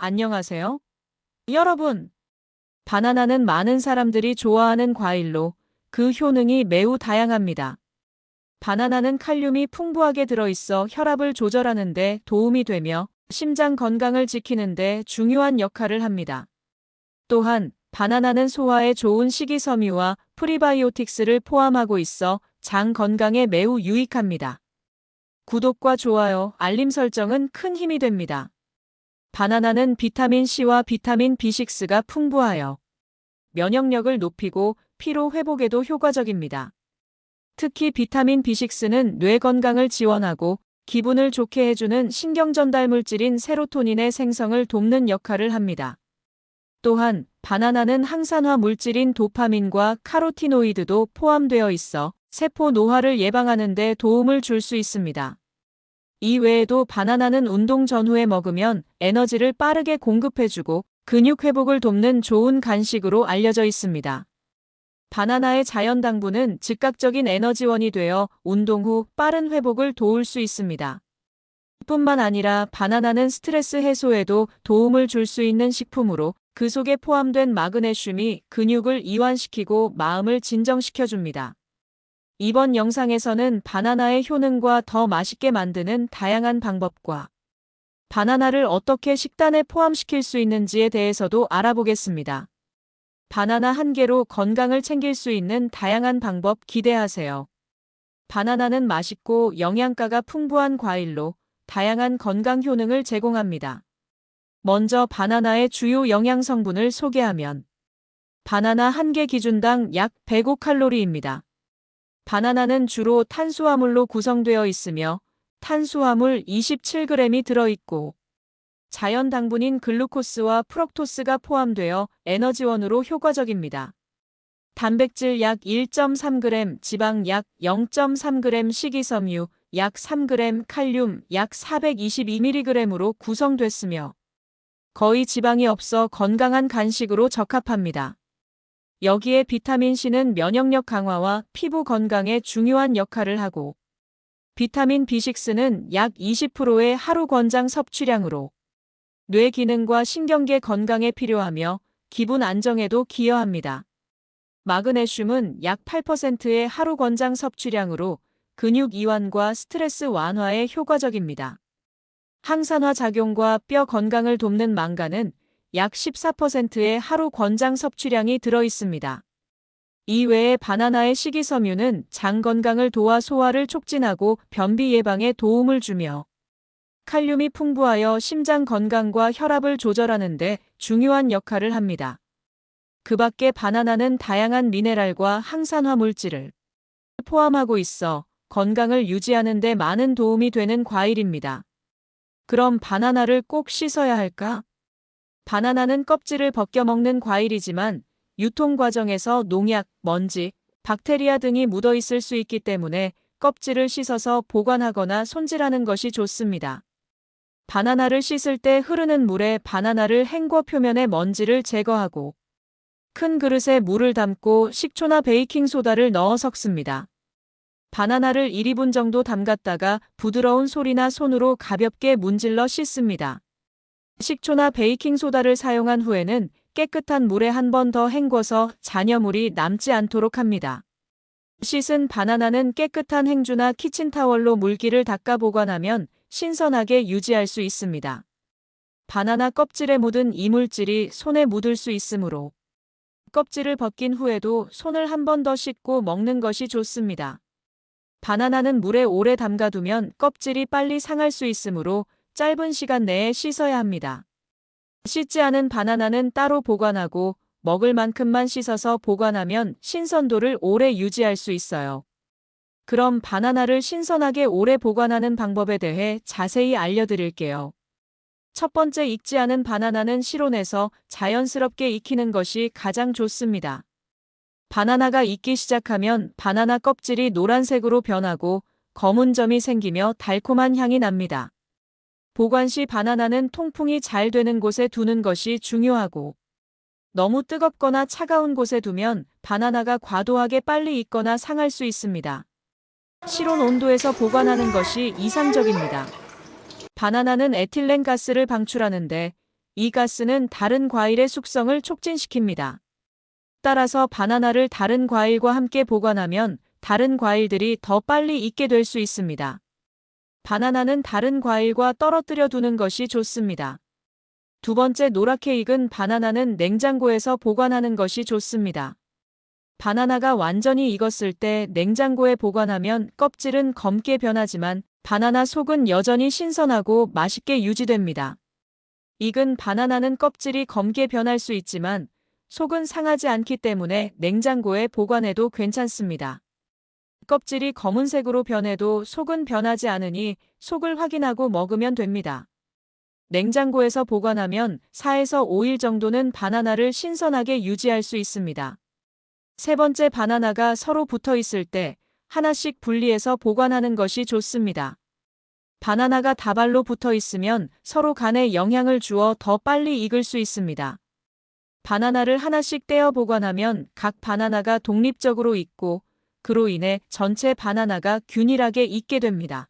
안녕하세요. 여러분, 바나나는 많은 사람들이 좋아하는 과일로 그 효능이 매우 다양합니다. 바나나는 칼륨이 풍부하게 들어있어 혈압을 조절하는 데 도움이 되며 심장 건강을 지키는 데 중요한 역할을 합니다. 또한 바나나는 소화에 좋은 식이섬유와 프리바이오틱스를 포함하고 있어 장 건강에 매우 유익합니다. 구독과 좋아요, 알림 설정은 큰 힘이 됩니다. 바나나는 비타민 C와 비타민 B6가 풍부하여 면역력을 높이고 피로 회복에도 효과적입니다. 특히 비타민 B6는 뇌 건강을 지원하고 기분을 좋게 해주는 신경 전달 물질인 세로토닌의 생성을 돕는 역할을 합니다. 또한 바나나는 항산화 물질인 도파민과 카로티노이드도 포함되어 있어 세포 노화를 예방하는 데 도움을 줄 수 있습니다. 이 외에도 바나나는 운동 전후에 먹으면 에너지를 빠르게 공급해주고 근육 회복을 돕는 좋은 간식으로 알려져 있습니다. 바나나의 자연 당분은 즉각적인 에너지원이 되어 운동 후 빠른 회복을 도울 수 있습니다. 뿐만 아니라 바나나는 스트레스 해소에도 도움을 줄 수 있는 식품으로 그 속에 포함된 마그네슘이 근육을 이완시키고 마음을 진정시켜줍니다. 이번 영상에서는 바나나의 효능과 더 맛있게 만드는 다양한 방법과 바나나를 어떻게 식단에 포함시킬 수 있는지에 대해서도 알아보겠습니다. 바나나 한 개로 건강을 챙길 수 있는 다양한 방법 기대하세요. 바나나는 맛있고 영양가가 풍부한 과일로 다양한 건강 효능을 제공합니다. 먼저 바나나의 주요 영양 성분을 소개하면 바나나 한 개 기준당 약 105칼로리입니다. 바나나는 주로 탄수화물로 구성되어 있으며 탄수화물 27g이 들어있고 자연 당분인 글루코스와 프럭토스가 포함되어 에너지원으로 효과적입니다. 단백질 약 1.3g, 지방 약 0.3g, 식이섬유 약 3g, 칼륨 약 422mg으로 구성됐으며 거의 지방이 없어 건강한 간식으로 적합합니다. 여기에 비타민C는 면역력 강화와 피부 건강에 중요한 역할을 하고 비타민 B6는 약 20%의 하루 권장 섭취량으로 뇌 기능과 신경계 건강에 필요하며 기분 안정에도 기여합니다. 마그네슘은 약 8%의 하루 권장 섭취량으로 근육 이완과 스트레스 완화에 효과적입니다. 항산화 작용과 뼈 건강을 돕는 망간은 약 14%의 하루 권장 섭취량이 들어있습니다. 이외에 바나나의 식이섬유는 장 건강을 도와 소화를 촉진하고 변비 예방에 도움을 주며 칼륨이 풍부하여 심장 건강과 혈압을 조절하는 데 중요한 역할을 합니다. 그 밖에 바나나는 다양한 미네랄과 항산화 물질을 포함하고 있어 건강을 유지하는 데 많은 도움이 되는 과일입니다. 그럼 바나나를 꼭 씻어야 할까? 바나나는 껍질을 벗겨 먹는 과일이지만 유통 과정에서 농약, 먼지, 박테리아 등이 묻어 있을 수 있기 때문에 껍질을 씻어서 보관하거나 손질하는 것이 좋습니다. 바나나를 씻을 때 흐르는 물에 바나나를 헹궈 표면의 먼지를 제거하고 큰 그릇에 물을 담고 식초나 베이킹소다를 넣어 섞습니다. 바나나를 1~2분 정도 담갔다가 부드러운 솔이나 손으로 가볍게 문질러 씻습니다. 식초나 베이킹소다를 사용한 후에는 깨끗한 물에 한 번 더 헹궈서 잔여물이 남지 않도록 합니다. 씻은 바나나는 깨끗한 행주나 키친타월로 물기를 닦아 보관하면 신선하게 유지할 수 있습니다. 바나나 껍질에 묻은 이물질이 손에 묻을 수 있으므로 껍질을 벗긴 후에도 손을 한 번 더 씻고 먹는 것이 좋습니다. 바나나는 물에 오래 담가두면 껍질이 빨리 상할 수 있으므로 짧은 시간 내에 씻어야 합니다. 씻지 않은 바나나는 따로 보관하고 먹을 만큼만 씻어서 보관하면 신선도를 오래 유지할 수 있어요. 그럼 바나나를 신선하게 오래 보관하는 방법에 대해 자세히 알려드릴게요. 첫 번째, 익지 않은 바나나는 실온에서 자연스럽게 익히는 것이 가장 좋습니다. 바나나가 익기 시작하면 바나나 껍질이 노란색으로 변하고 검은 점이 생기며 달콤한 향이 납니다. 보관 시 바나나는 통풍이 잘 되는 곳에 두는 것이 중요하고 너무 뜨겁거나 차가운 곳에 두면 바나나가 과도하게 빨리 익거나 상할 수 있습니다. 실온 온도에서 보관하는 것이 이상적입니다. 바나나는 에틸렌 가스를 방출하는데 이 가스는 다른 과일의 숙성을 촉진시킵니다. 따라서 바나나를 다른 과일과 함께 보관하면 다른 과일들이 더 빨리 익게 될 수 있습니다. 바나나는 다른 과일과 떨어뜨려 두는 것이 좋습니다. 두 번째, 노랗게 익은 바나나는 냉장고에서 보관하는 것이 좋습니다. 바나나가 완전히 익었을 때 냉장고에 보관하면 껍질은 검게 변하지만 바나나 속은 여전히 신선하고 맛있게 유지됩니다. 익은 바나나는 껍질이 검게 변할 수 있지만 속은 상하지 않기 때문에 냉장고에 보관해도 괜찮습니다. 껍질이 검은색으로 변해도 속은 변하지 않으니 속을 확인하고 먹으면 됩니다. 냉장고에서 보관하면 4에서 5일 정도는 바나나를 신선하게 유지할 수 있습니다. 세 번째, 바나나가 서로 붙어 있을 때 하나씩 분리해서 보관하는 것이 좋습니다. 바나나가 다발로 붙어 있으면 서로 간에 영향을 주어 더 빨리 익을 수 있습니다. 바나나를 하나씩 떼어 보관하면 각 바나나가 독립적으로 익고 그로 인해 전체 바나나가 균일하게 익게 됩니다.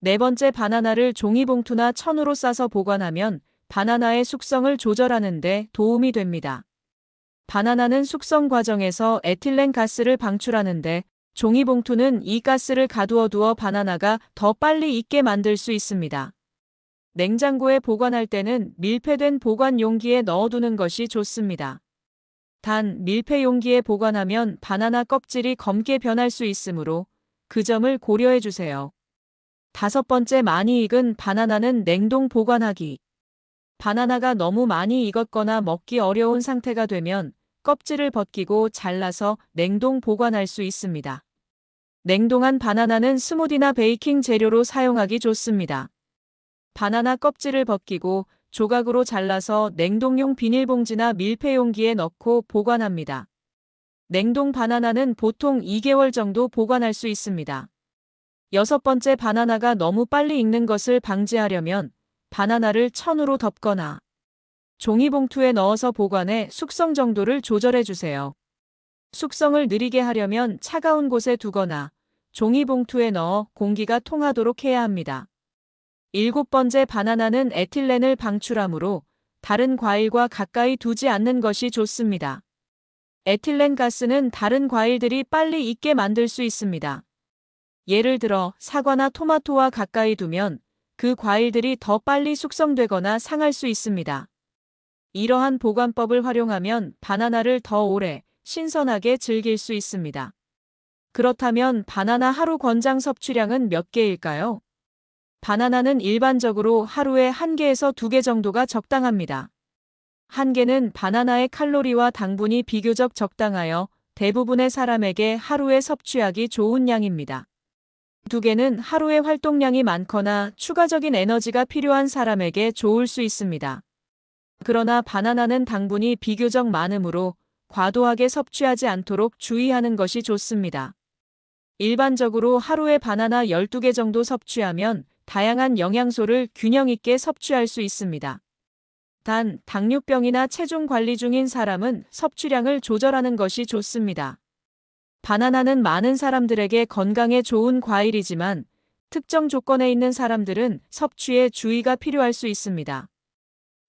네 번째, 바나나를 종이봉투나 천으로 싸서 보관하면 바나나의 숙성을 조절하는 데 도움이 됩니다. 바나나는 숙성 과정에서 에틸렌 가스를 방출하는데 종이봉투는 이 가스를 가두어 두어 바나나가 더 빨리 익게 만들 수 있습니다. 냉장고에 보관할 때는 밀폐된 보관 용기에 넣어두는 것이 좋습니다. 단, 밀폐 용기에 보관하면 바나나 껍질이 검게 변할 수 있으므로 그 점을 고려해 주세요. 다섯 번째, 많이 익은 바나나는 냉동 보관하기. 바나나가 너무 많이 익었거나 먹기 어려운 상태가 되면 껍질을 벗기고 잘라서 냉동 보관할 수 있습니다. 냉동한 바나나는 스무디나 베이킹 재료로 사용하기 좋습니다. 바나나 껍질을 벗기고 조각으로 잘라서 냉동용 비닐봉지나 밀폐용기에 넣고 보관합니다. 냉동 바나나는 보통 2개월 정도 보관할 수 있습니다. 여섯 번째, 바나나가 너무 빨리 익는 것을 방지하려면 바나나를 천으로 덮거나 종이봉투에 넣어서 보관해 숙성 정도를 조절해 주세요. 숙성을 느리게 하려면 차가운 곳에 두거나 종이봉투에 넣어 공기가 통하도록 해야 합니다. 일곱 번째, 바나나는 에틸렌을 방출하므로 다른 과일과 가까이 두지 않는 것이 좋습니다. 에틸렌 가스는 다른 과일들이 빨리 익게 만들 수 있습니다. 예를 들어 사과나 토마토와 가까이 두면 그 과일들이 더 빨리 숙성되거나 상할 수 있습니다. 이러한 보관법을 활용하면 바나나를 더 오래 신선하게 즐길 수 있습니다. 그렇다면 바나나 하루 권장 섭취량은 몇 개일까요? 바나나는 일반적으로 하루에 1개에서 2개 정도가 적당합니다. 1개는 바나나의 칼로리와 당분이 비교적 적당하여 대부분의 사람에게 하루에 섭취하기 좋은 양입니다. 2개는 하루에 활동량이 많거나 추가적인 에너지가 필요한 사람에게 좋을 수 있습니다. 그러나 바나나는 당분이 비교적 많으므로 과도하게 섭취하지 않도록 주의하는 것이 좋습니다. 일반적으로 하루에 바나나 12개 정도 섭취하면 다양한 영양소를 균형 있게 섭취할 수 있습니다. 단, 당뇨병이나 체중 관리 중인 사람은 섭취량을 조절하는 것이 좋습니다. 바나나는 많은 사람들에게 건강에 좋은 과일이지만 특정 조건에 있는 사람들은 섭취에 주의가 필요할 수 있습니다.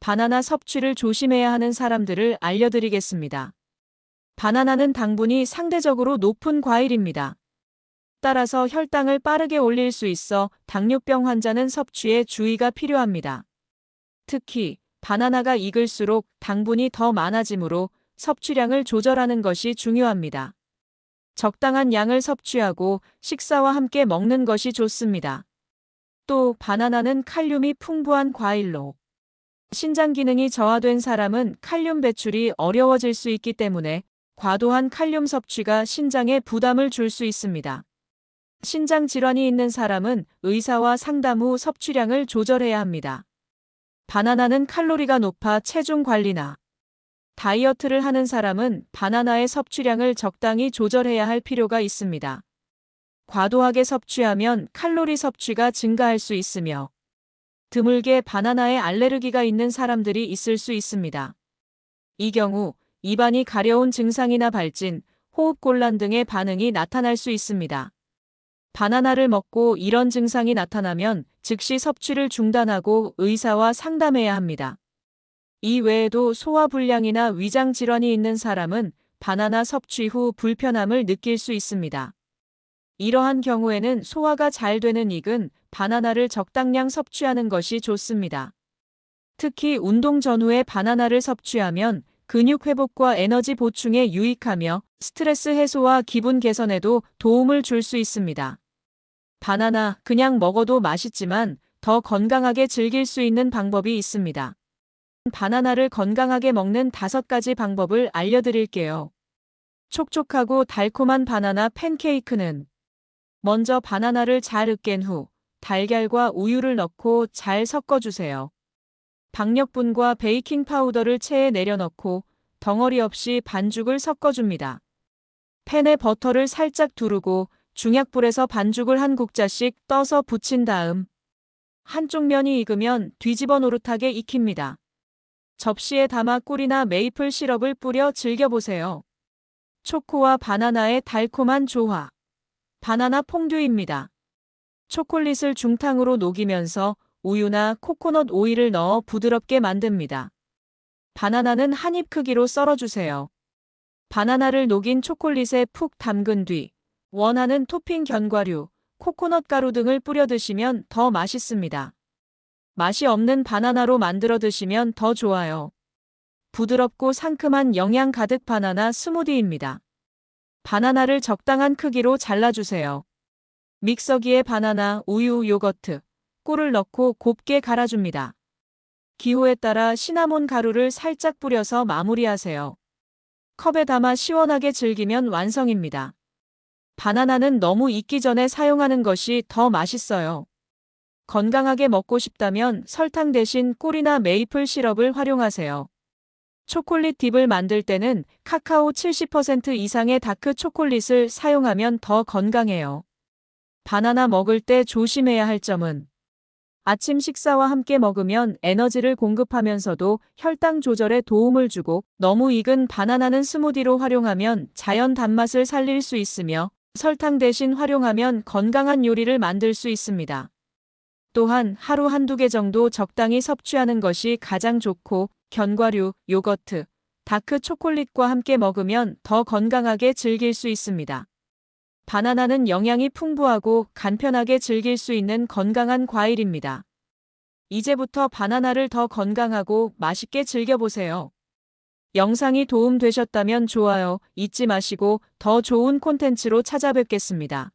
바나나 섭취를 조심해야 하는 사람들을 알려드리겠습니다. 바나나는 당분이 상대적으로 높은 과일입니다. 따라서 혈당을 빠르게 올릴 수 있어 당뇨병 환자는 섭취에 주의가 필요합니다. 특히 바나나가 익을수록 당분이 더 많아지므로 섭취량을 조절하는 것이 중요합니다. 적당한 양을 섭취하고 식사와 함께 먹는 것이 좋습니다. 또 바나나는 칼륨이 풍부한 과일로 신장 기능이 저하된 사람은 칼륨 배출이 어려워질 수 있기 때문에 과도한 칼륨 섭취가 신장에 부담을 줄 수 있습니다. 신장 질환이 있는 사람은 의사와 상담 후 섭취량을 조절해야 합니다. 바나나는 칼로리가 높아 체중 관리나 다이어트를 하는 사람은 바나나의 섭취량을 적당히 조절해야 할 필요가 있습니다. 과도하게 섭취하면 칼로리 섭취가 증가할 수 있으며 드물게 바나나에 알레르기가 있는 사람들이 있을 수 있습니다. 이 경우 입안이 가려운 증상이나 발진, 호흡곤란 등의 반응이 나타날 수 있습니다. 바나나를 먹고 이런 증상이 나타나면 즉시 섭취를 중단하고 의사와 상담해야 합니다. 이 외에도 소화불량이나 위장 질환이 있는 사람은 바나나 섭취 후 불편함을 느낄 수 있습니다. 이러한 경우에는 소화가 잘 되는 익은 바나나를 적당량 섭취하는 것이 좋습니다. 특히 운동 전후에 바나나를 섭취하면 근육 회복과 에너지 보충에 유익하며 스트레스 해소와 기분 개선에도 도움을 줄 수 있습니다. 바나나 그냥 먹어도 맛있지만 더 건강하게 즐길 수 있는 방법이 있습니다. 바나나를 건강하게 먹는 5가지 방법을 알려드릴게요. 촉촉하고 달콤한 바나나 팬케이크는 먼저 바나나를 잘 으깬 후 달걀과 우유를 넣고 잘 섞어주세요. 박력분과 베이킹 파우더를 체에 내려넣고 덩어리 없이 반죽을 섞어줍니다. 팬에 버터를 살짝 두르고 중약불에서 반죽을 한 국자씩 떠서 붙인 다음 한쪽 면이 익으면 뒤집어 노릇하게 익힙니다. 접시에 담아 꿀이나 메이플 시럽을 뿌려 즐겨보세요. 초코와 바나나의 달콤한 조화. 바나나 퐁듀입니다. 초콜릿을 중탕으로 녹이면서 우유나 코코넛 오일을 넣어 부드럽게 만듭니다. 바나나는 한 입 크기로 썰어주세요. 바나나를 녹인 초콜릿에 푹 담근 뒤 원하는 토핑 견과류, 코코넛 가루 등을 뿌려 드시면 더 맛있습니다. 맛이 없는 바나나로 만들어 드시면 더 좋아요. 부드럽고 상큼한 영양 가득 바나나 스무디입니다. 바나나를 적당한 크기로 잘라주세요. 믹서기에 바나나, 우유, 요거트, 꿀을 넣고 곱게 갈아줍니다. 기호에 따라 시나몬 가루를 살짝 뿌려서 마무리하세요. 컵에 담아 시원하게 즐기면 완성입니다. 바나나는 너무 익기 전에 사용하는 것이 더 맛있어요. 건강하게 먹고 싶다면 설탕 대신 꿀이나 메이플 시럽을 활용하세요. 초콜릿 딥을 만들 때는 카카오 70% 이상의 다크 초콜릿을 사용하면 더 건강해요. 바나나 먹을 때 조심해야 할 점은 아침 식사와 함께 먹으면 에너지를 공급하면서도 혈당 조절에 도움을 주고 너무 익은 바나나는 스무디로 활용하면 자연 단맛을 살릴 수 있으며 설탕 대신 활용하면 건강한 요리를 만들 수 있습니다. 또한 하루 한두 개 정도 적당히 섭취하는 것이 가장 좋고 견과류, 요거트, 다크 초콜릿과 함께 먹으면 더 건강하게 즐길 수 있습니다. 바나나는 영양이 풍부하고 간편하게 즐길 수 있는 건강한 과일입니다. 이제부터 바나나를 더 건강하고 맛있게 즐겨보세요. 영상이 도움되셨다면 좋아요 잊지 마시고 더 좋은 콘텐츠로 찾아뵙겠습니다.